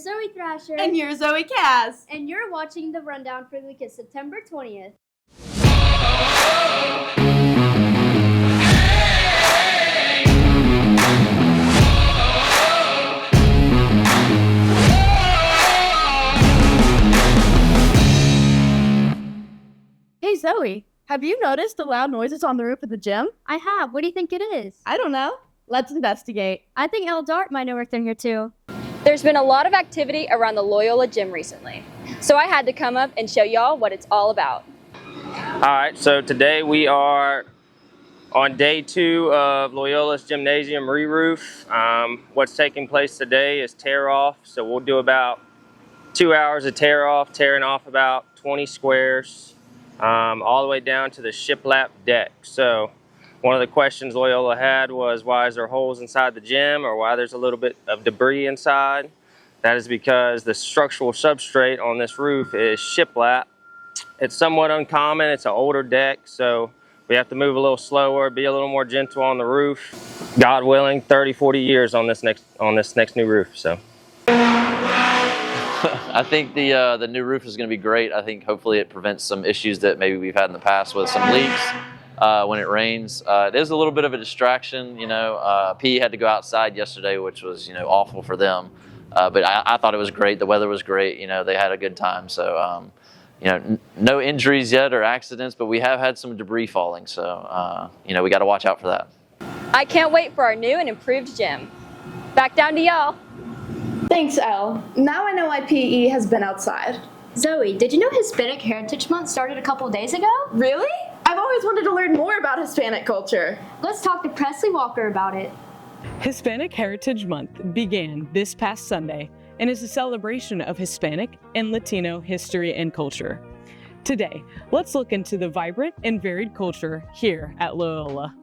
Zoey Thrasher. And you're Zoey Cazes. And you're watching the rundown for the week of September 20th. Hey Zoey, have you noticed the loud noises on the roof of the gym? I have. What do you think it is? I don't know. Let's investigate. I think El Dart might know worked in here too. There's been a lot of activity around the Loyola gym recently, so I had to come up and show y'all what it's all about. Alright, so today we are on day 2 of Loyola's Gymnasium ReRoof. What's taking place today is tear off, so we'll do about 2 hours of tearing off about 20 squares, all the way down to the shiplap deck. So one of the questions Loyola had was, why is there holes inside the gym, or why there's a little bit of debris inside? That is because the structural substrate on this roof is shiplap. It's somewhat uncommon. It's an older deck, so we have to move a little slower, be a little more gentle on the roof. God willing, 30-40 years on this next new roof. So I think the new roof is going to be great. I think hopefully it prevents some issues that maybe we've had in the past with some leaks when it rains. It is a little bit of a distraction. P had to go outside yesterday, which was awful for them. But I thought it was great. The weather was great. They had a good time. So no injuries yet or accidents, but we have had some debris falling. So we got to watch out for that. I can't wait for our new and improved gym. Back down to y'all. Thanks, Elle. Now I know why PE has been outside. Zoey, did you know Hispanic Heritage Month started a couple days ago? Really? I've always wanted to learn more about Hispanic culture. Let's talk to Presley Walker about it. Hispanic Heritage Month began this past Sunday and is a celebration of Hispanic and Latino history and culture. Today, let's look into the vibrant and varied culture here at Loyola.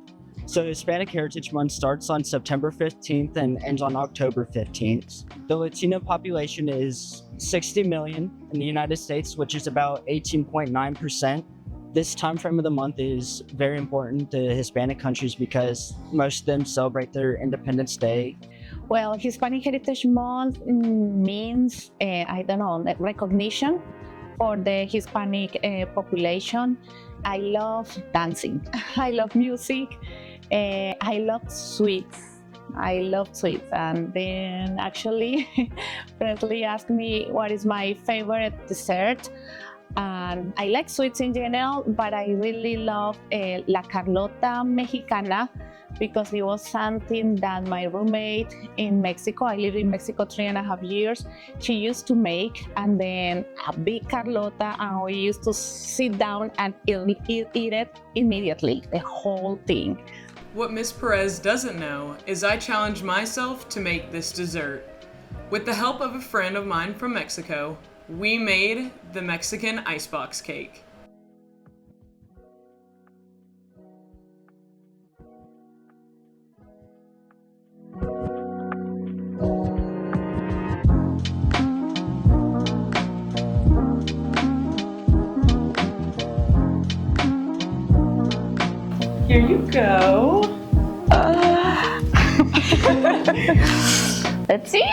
So Hispanic Heritage Month starts on September 15th and ends on October 15th. The Latino population is 60 million in the United States, which is about 18.9%. This time frame of the month is very important to Hispanic countries because most of them celebrate their Independence Day. Well, Hispanic Heritage Month means, recognition for the Hispanic population. I love dancing. I love music. I love sweets. And then actually, Presley asked me what is my favorite dessert. And I like sweets in general, but I really love La Carlota Mexicana because it was something that my roommate in Mexico, I lived in Mexico 3.5 years, she used to make, and then a big Carlota, and we used to sit down and eat it immediately, the whole thing. What Miss Perez doesn't know is I challenged myself to make this dessert. With the help of a friend of mine from Mexico, we made the Mexican icebox cake. Here you go. Let's see.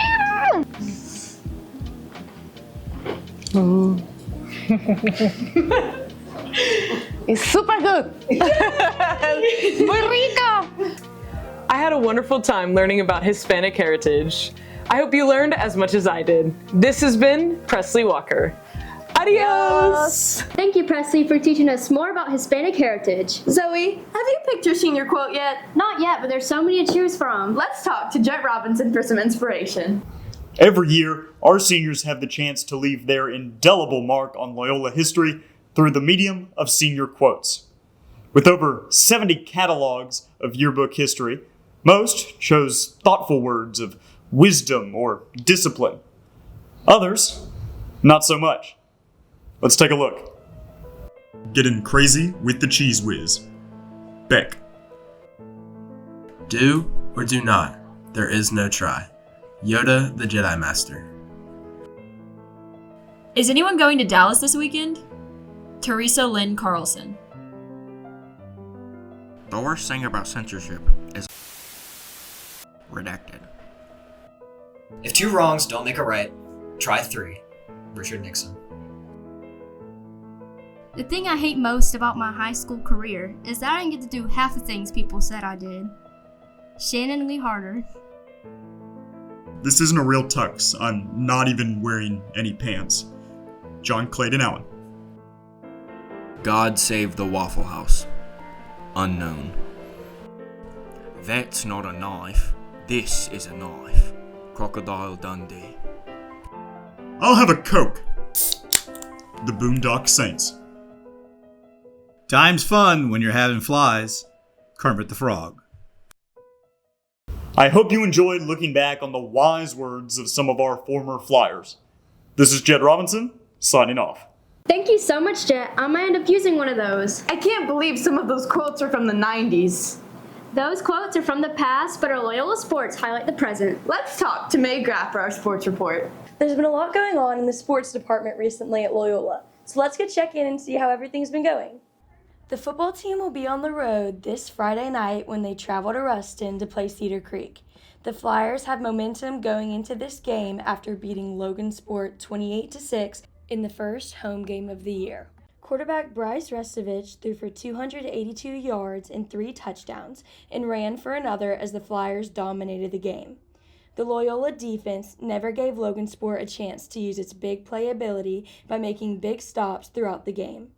It's super good. Muy rico. I had a wonderful time learning about Hispanic heritage. I hope you learned as much as I did. This has been Presley Walker. Adios! Thank you, Presley, for teaching us more about Hispanic heritage. Zoey, have you picked your senior quote yet? Not yet, but there's so many to choose from. Let's talk to Jet Robinson for some inspiration. Every year, our seniors have the chance to leave their indelible mark on Loyola history through the medium of senior quotes. With over 70 catalogs of yearbook history, most chose thoughtful words of wisdom or discipline. Others, not so much. Let's take a look. Getting crazy with the cheese whiz. Beck. Do or do not. There is no try. Yoda, the Jedi Master. Is anyone going to Dallas this weekend? Teresa Lynn Carlson. The worst thing about censorship is redacted. If two wrongs don't make a right, Try 3. Richard Nixon. The thing I hate most about my high school career is that I didn't get to do half the things people said I did. Shannon Lee Harder. This isn't a real tux. I'm not even wearing any pants. John Clayton Allen. God save the Waffle House. Unknown. That's not a knife. This is a knife. Crocodile Dundee. I'll have a Coke. The Boondock Saints. Time's fun when you're having flies. Kermit the Frog. I hope you enjoyed looking back on the wise words of some of our former Flyers. This is Jed Robinson, signing off. Thank you so much, Jet. I might end up using one of those. I can't believe some of those quotes are from the 90s. Those quotes are from the past, but our Loyola sports highlight the present. Let's talk to May Graff for our sports report. There's been a lot going on in the sports department recently at Loyola, so let's go check in and see how everything's been going. The football team will be on the road this Friday night when they travel to Ruston to play Cedar Creek. The Flyers have momentum going into this game after beating Logansport 28-6 in the first home game of the year. Quarterback Bryce Restovich threw for 282 yards and 3 touchdowns and ran for another as the Flyers dominated the game. The Loyola defense never gave Logansport a chance to use its big play ability by making big stops throughout the game.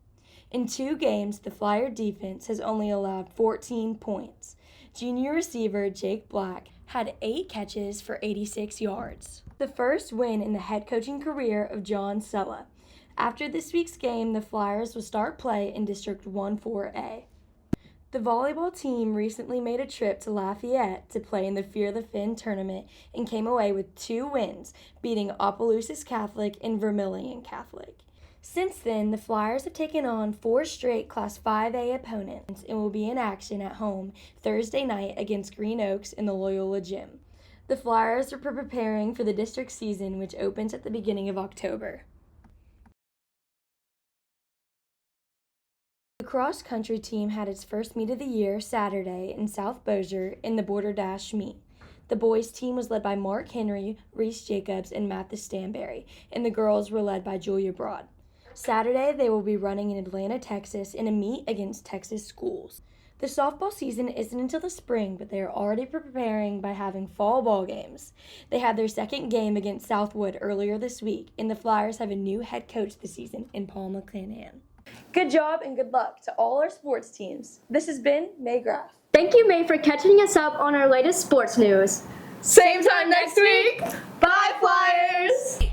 In 2 games, the Flyer defense has only allowed 14 points. Junior receiver Jake Black had 8 catches for 86 yards. The first win in the head coaching career of John Sella. After this week's game, the Flyers will start play in District 1-4A. The volleyball team recently made a trip to Lafayette to play in the Fear the Fin tournament and came away with 2 wins, beating Opelousas Catholic and Vermilion Catholic. Since then, the Flyers have taken on 4 straight Class 5A opponents and will be in action at home Thursday night against Green Oaks in the Loyola Gym. The Flyers are preparing for the district season, which opens at the beginning of October. The cross-country team had its first meet of the year Saturday in South Bossier in the Border Dash meet. The boys' team was led by Mark Henry, Reese Jacobs, and Mathis Stanberry, and the girls were led by Julia Broad. Saturday, they will be running in Atlanta, Texas, in a meet against Texas schools. The softball season isn't until the spring, but they are already preparing by having fall ball games. They had their second game against Southwood earlier this week, and the Flyers have a new head coach this season in Paul McClanahan. Good job and good luck to all our sports teams. This has been May Graff. Thank you, May, for catching us up on our latest sports news. Same time next week. Bye, Flyers!